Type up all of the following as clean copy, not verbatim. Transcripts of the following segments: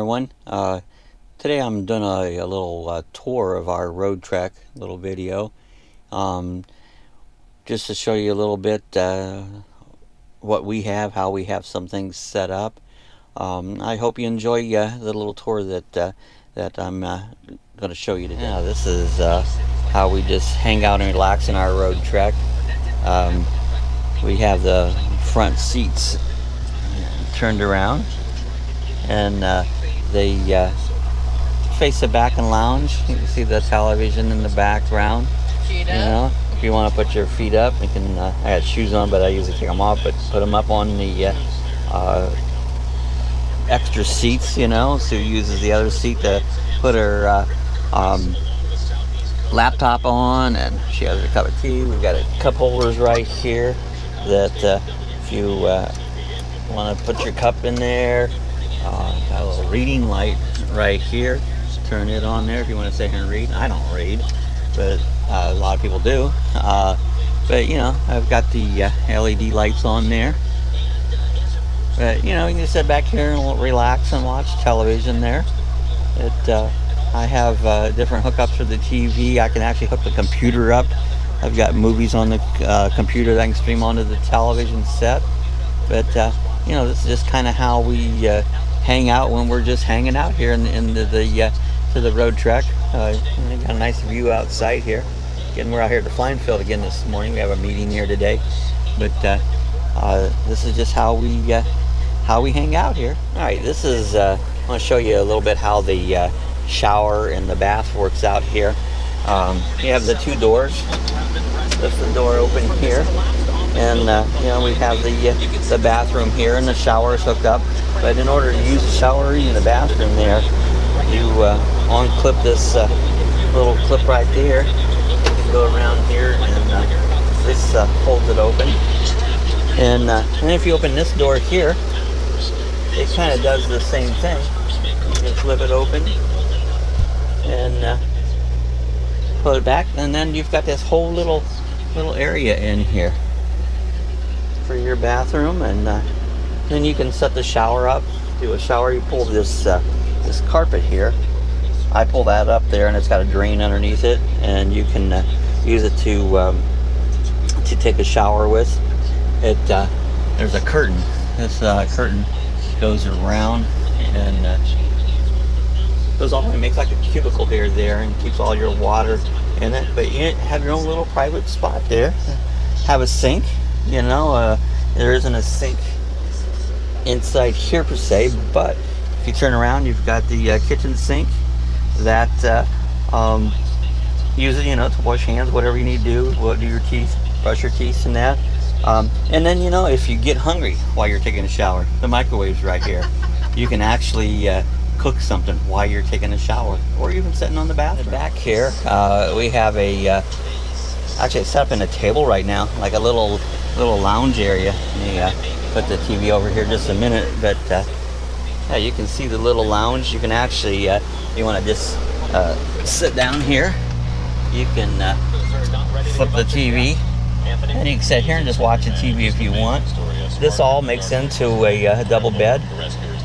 everyone. Today I'm doing a little tour of our Roadtrek, little video, just to show you a little bit what we have, how we have some things set up. I hope you enjoy the little tour that I'm going to show you today. Yeah, this is how we just hang out and relax in our Roadtrek. We have the front seats turned around, and they face the back and lounge. You can see the television in the background. You know, if you want to put your feet up, you can. I got shoes on, but I usually take them off. But put them up on the extra seats. You know, Sue uses the other seat to put her laptop on, and she has a cup of tea. We've got a cup holders right here that if you want to put your cup in there. Got a little reading light right here. Turn it on there if you want to sit here and read. I don't read, but a lot of people do. But you know, I've got the LED lights on there. But you know, you can just sit back here and relax and watch television there. I have different hookups for the TV. I can actually hook the computer up. I've got movies on the computer that I can stream onto the television set. But you know, this is just kind of how we hang out when we're just hanging out here in the Roadtrek. We got a nice view outside here. Again, we're out here at the flying field again this morning. We have a meeting here today, but this is just how we hang out here. All right, this is I want to show you a little bit how the shower and the bath works out here. You have the two doors. Lift the door open here. And you know, we have the bathroom here, and the shower is hooked up. But in order to use the shower in the bathroom there, you unclip this little clip right there. You can go around here, and this holds it open. And if you open this door here, it kind of does the same thing. You can flip it open and put it back, and then you've got this whole little area in here for your bathroom. And then you can set the shower up. Do a shower. You pull this carpet here. I pull that up there, and it's got a drain underneath it, and you can use it to take a shower with. There's a curtain. This curtain goes around and goes all the way, makes like a cubicle here there, and keeps all your water in it. But you have your own little private spot there. Have a sink. You know, there isn't a sink inside here per se, but if you turn around, you've got the kitchen sink that use it, you know, to wash hands, whatever you need to do. Do your teeth, brush your teeth, and that. And then, you know, if you get hungry while you're taking a shower, the microwave's right here. You can actually cook something while you're taking a shower, or even sitting on the bathroom. Back here, we have actually it's set up in a table right now, like a little lounge area. Let me put the TV over here just a minute, but yeah, you can see the little lounge. You can actually, if you want to just sit down here, you can flip the TV, and you can sit here and just watch the TV if you want. This all makes into a double bed,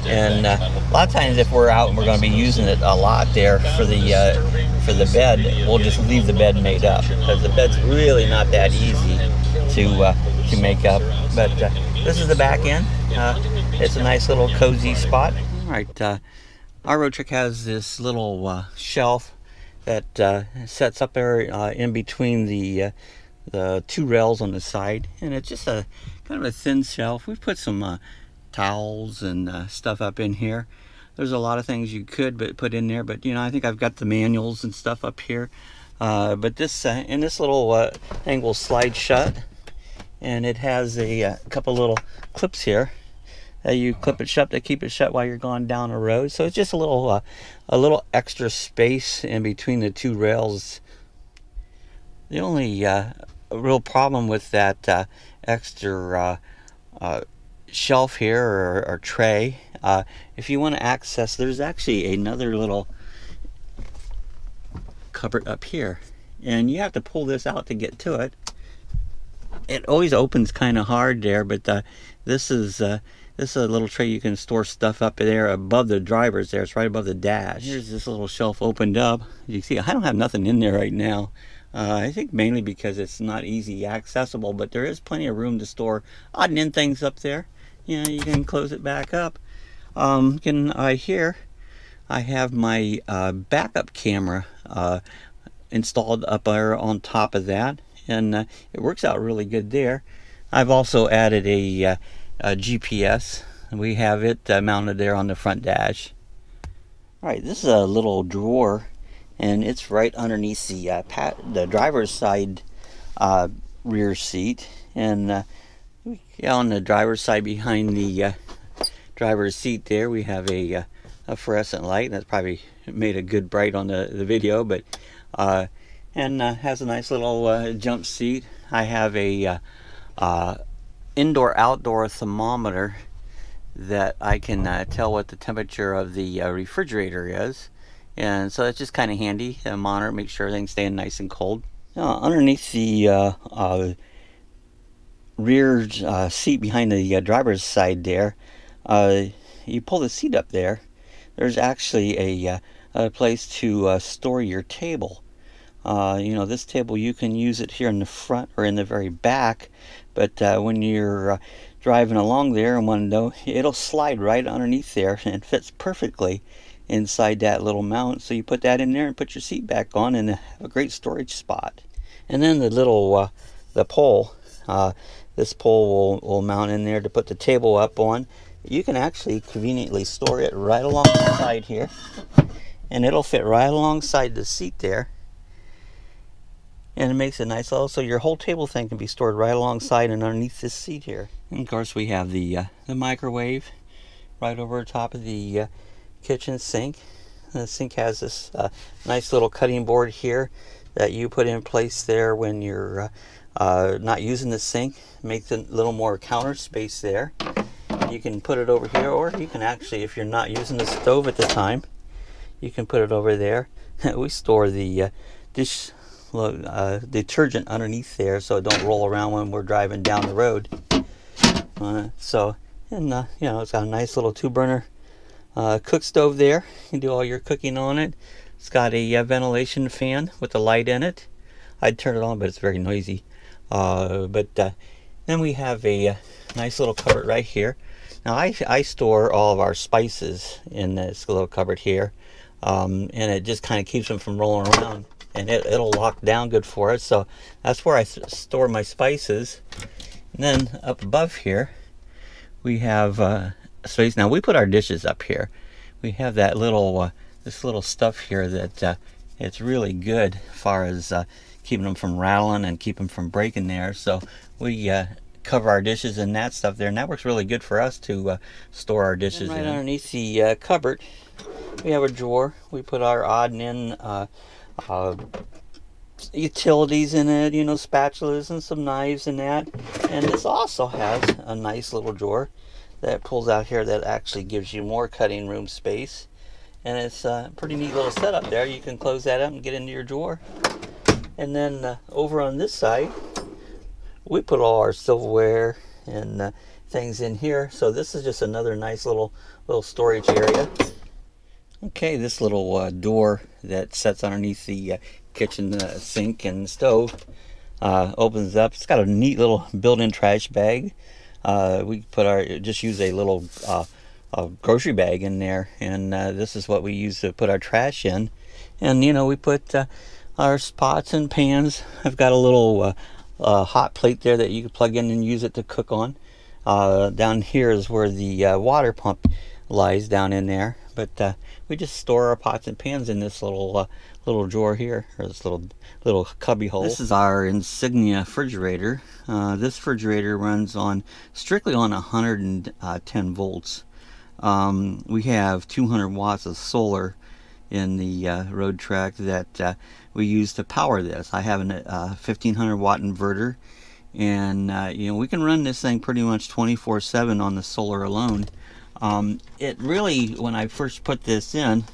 and a lot of times if we're out and we're going to be using it a lot there for the bed, we'll just leave the bed made up, because the bed's really not that easy to make up. But this is the back end. It's a nice little cozy spot. All right, our Roadtrek has this little shelf that sets up there in between the two rails on the side, and it's just a kind of a thin shelf. We've put some towels and stuff up in here. There's a lot of things you could put in there, but you know, I think I've got the manuals and stuff up here. But this and this little thing will slide shut, and it has a couple little clips here that you clip it shut to keep it shut while you're going down a road. So it's just a little extra space in between the two rails. The only real problem with that extra shelf here or tray, if you want to access, there's actually another little cupboard up here, and you have to pull this out to get to it. It always opens kind of hard there, but this This is a little tray you can store stuff up there above the drivers there. It's right above the dash. Here's this little shelf opened up. You can see I don't have nothing in there right now. I think mainly because it's not easy accessible, but there is plenty of room to store odd and end things up there. You know, you can close it back up. Here I have my backup camera installed up there on top of that, and it works out really good there. I've also added a GPS. We have it mounted there on the front dash. Alright, this is a little drawer, and it's right underneath the driver's side rear seat, and on the driver's side behind the driver's seat there we have a fluorescent light. That's probably made a good bright on the video, but has a nice little jump seat. I have a indoor-outdoor thermometer that I can tell what the temperature of the refrigerator is, and so that's just kind of handy to monitor, make sure everything's staying nice and cold. Now, underneath the rear seat behind the driver's side there, you pull the seat up there, there's actually a place to store your table. You know, this table, you can use it here in the front or in the very back, but when you're driving along there and want to know, it'll slide right underneath there and fits perfectly inside that little mount. So you put that in there and put your seat back on and have a great storage spot. And then the little the pole, this pole will mount in there to put the table up on. You can actually conveniently store it right alongside here, and it'll fit right alongside the seat there, and it makes it nice. Also, your whole table thing can be stored right alongside and underneath this seat here. And of course, we have the microwave right over top of the kitchen sink. The sink has this nice little cutting board here that you put in place there when you're not using the sink. Makes a little more counter space there. You can put it over here, or you can actually, if you're not using the stove at the time, you can put it over there. We store the dish detergent underneath there so it don't roll around when we're driving down the road. You know, it's got a nice little 2-burner cook stove there. You can do all your cooking on it. It's got a ventilation fan with a light in it. I'd turn it on, but it's very noisy. Then we have a nice little cupboard right here. Now I store all of our spices in this little cupboard here, and it just kind of keeps them from rolling around, and it'll lock down good for it. So that's where I store my spices. And then up above here we have space. Now we put our dishes up here. We have that little this little stuff here that it's really good as far as keeping them from rattling and keep them from breaking there. So we cover our dishes in that stuff there, and that works really good for us to store our dishes in. Right underneath the cupboard we have a drawer. We put our odd and end utilities in it, you know, spatulas and some knives and that. And this also has a nice little drawer that pulls out here that actually gives you more cutting room space, and it's a pretty neat little setup there. You can close that up and get into your drawer. And then over on this side we put all our silverware and things in here. So this is just another nice little storage area. Okay, this little door that sits underneath the kitchen sink and stove opens up. It's got a neat little built-in trash bag. We just use a little grocery bag in there, and this is what we use to put our trash in. And you know, we put our pots and pans. I've got a little hot plate there that you can plug in and use it to cook on. Down here is where the water pump lies, down in there. But we just store our pots and pans in this little drawer here, or this little cubby hole. This is our Insignia refrigerator. This refrigerator runs strictly on 110 volts. We have 200 watts of solar in the Roadtrek that we use to power this. I have a 1500 watt inverter, and you know, we can run this thing pretty much 24/7 on the solar alone. It really, when I first put this in,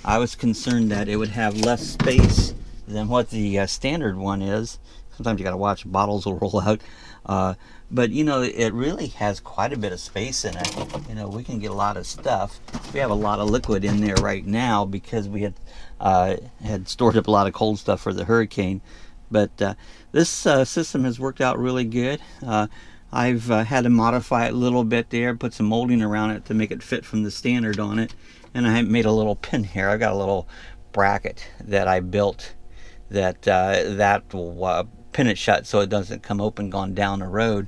I was concerned that it would have less space than what the standard one is. Sometimes you gotta watch, bottles will roll out. But you know, it really has quite a bit of space in it. You know, we can get a lot of stuff. We have a lot of liquid in there right now because we had stored up a lot of cold stuff for the hurricane. But this system has worked out really good. I've had to modify it a little bit there, put some molding around it to make it fit from the standard on it. And I made a little pin here. I've got a little bracket that I built that will pin it shut so it doesn't come open going down the road.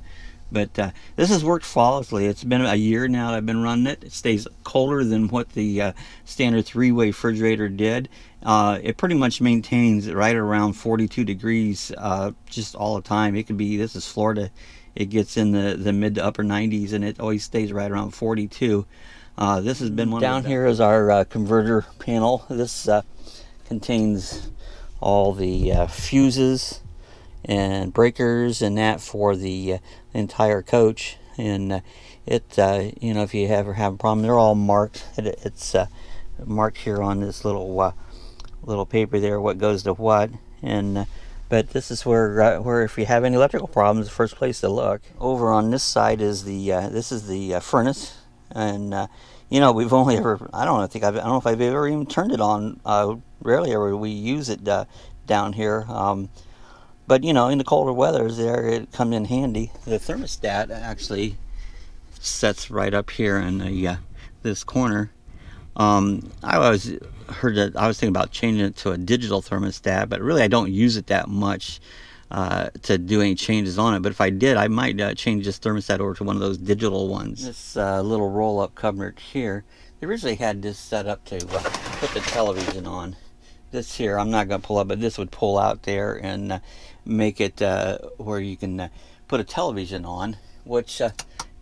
But this has worked flawlessly. It's been a year now that I've been running it. It stays colder than what the standard 3-way refrigerator did. It pretty much maintains right around 42 degrees just all the time. It could be, this is Florida, it gets in the mid to upper 90s, and it always stays right around 42. This has been one down here is our converter panel. This contains all the fuses and breakers and that for the entire coach. And it you know, if you ever have a problem, they're all marked. It's marked here on this little paper there, what goes to what. And but this is where if you have any electrical problems, the first place to look. Over on this side is the this is the furnace. And you know, we've only ever, I don't know if I've ever even turned it on. Rarely ever we use it down here. But you know, in the colder weathers there, it comes in handy. The thermostat actually sets right up here in the this corner. I always heard that, I was thinking about changing it to a digital thermostat, but really I don't use it that much to do any changes on it. But if I did, I might change this thermostat over to one of those digital ones. This little roll-up cabinet here, they originally had this set up to put the television on. This here, I'm not going to pull up, but this would pull out there and make it where you can put a television on, which,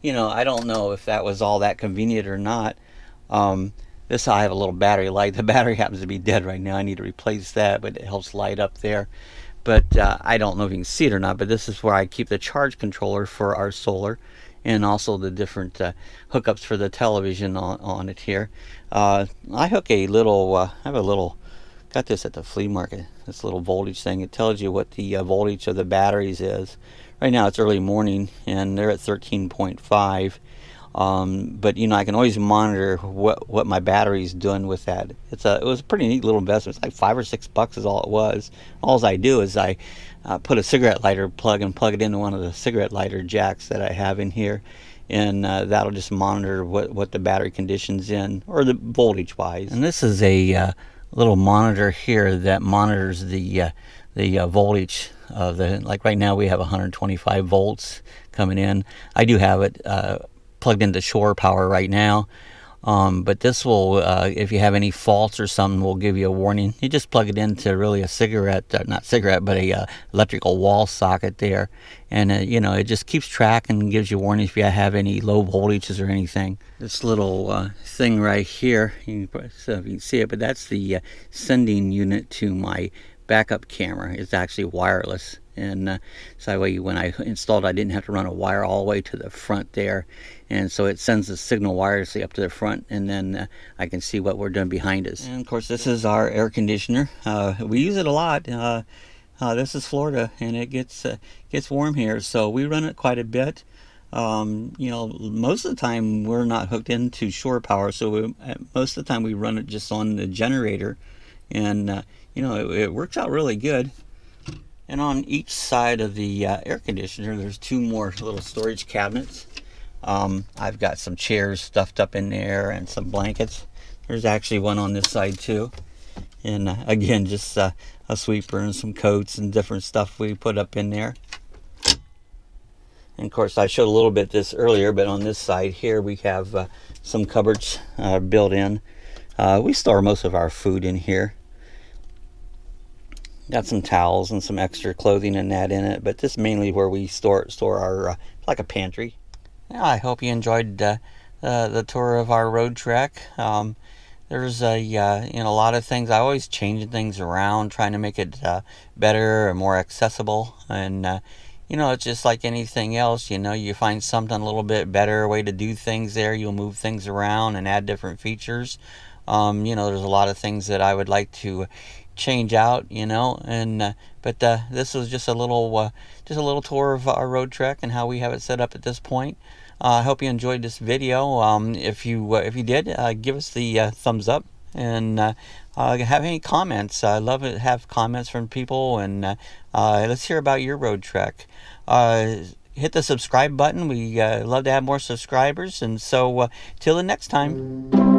you know, I don't know if that was all that convenient or not. This, I have a little battery light. The battery happens to be dead right now. I need to replace that, but it helps light up there. But I don't know if you can see it or not, but this is where I keep the charge controller for our solar and also the different hookups for the television on it here. I hook a little, I have a little, got this at the flea market, this little voltage thing. It tells you what the voltage of the batteries is. Right now it's early morning and they're at 13.5. But you know, I can always monitor what my battery's doing with that. It was a pretty neat little investment. It's like $5 or $6 is all it was. All I do is I put a cigarette lighter plug and plug it into one of the cigarette lighter jacks that I have in here, and that'll just monitor what the battery condition's in, or the voltage wise. And this is a little monitor here that monitors the voltage of the, like right now we have 125 volts coming in. I do have it plugged into shore power right now, but this will, if you have any faults or something, will give you a warning. You just plug it into really a not cigarette, but a electrical wall socket there, and you know, it just keeps track and gives you warnings if you have any low voltages or anything. This little thing right here, you can see it, but that's the sending unit to my backup camera. It's actually wireless. And so that way, when I installed it, I didn't have to run a wire all the way to the front there. And so it sends the signal wirelessly up to the front, and then I can see what we're doing behind us. And of course, this is our air conditioner. We use it a lot. This is Florida, and it gets warm here, so we run it quite a bit. You know, most of the time we're not hooked into shore power, so most of the time we run it just on the generator, and you know, it works out really good. And on each side of the air conditioner, there's two more little storage cabinets. I've got some chairs stuffed up in there and some blankets. There's actually one on this side too. And again, just a sweeper and some coats and different stuff we put up in there. And of course, I showed a little bit this earlier, but on this side here, we have some cupboards built in. We store most of our food in here. Got some towels and some extra clothing and that in it, but this is mainly where we store our like a pantry. Yeah, I hope you enjoyed the tour of our Roadtrek. There's you know, a lot of things. I always changing things around, trying to make it better or more accessible. And you know, it's just like anything else. You know, you find something a little bit better way to do things there, you'll move things around and add different features. You know, there's a lot of things that I would like to change out, you know, and but this was just a little tour of our Roadtrek and how we have it set up at this point. I hope you enjoyed this video. If you did, give us the thumbs up, and have any comments. I love to have comments from people, and let's hear about your Roadtrek. Hit the subscribe button. We love to have more subscribers, and so till the next time.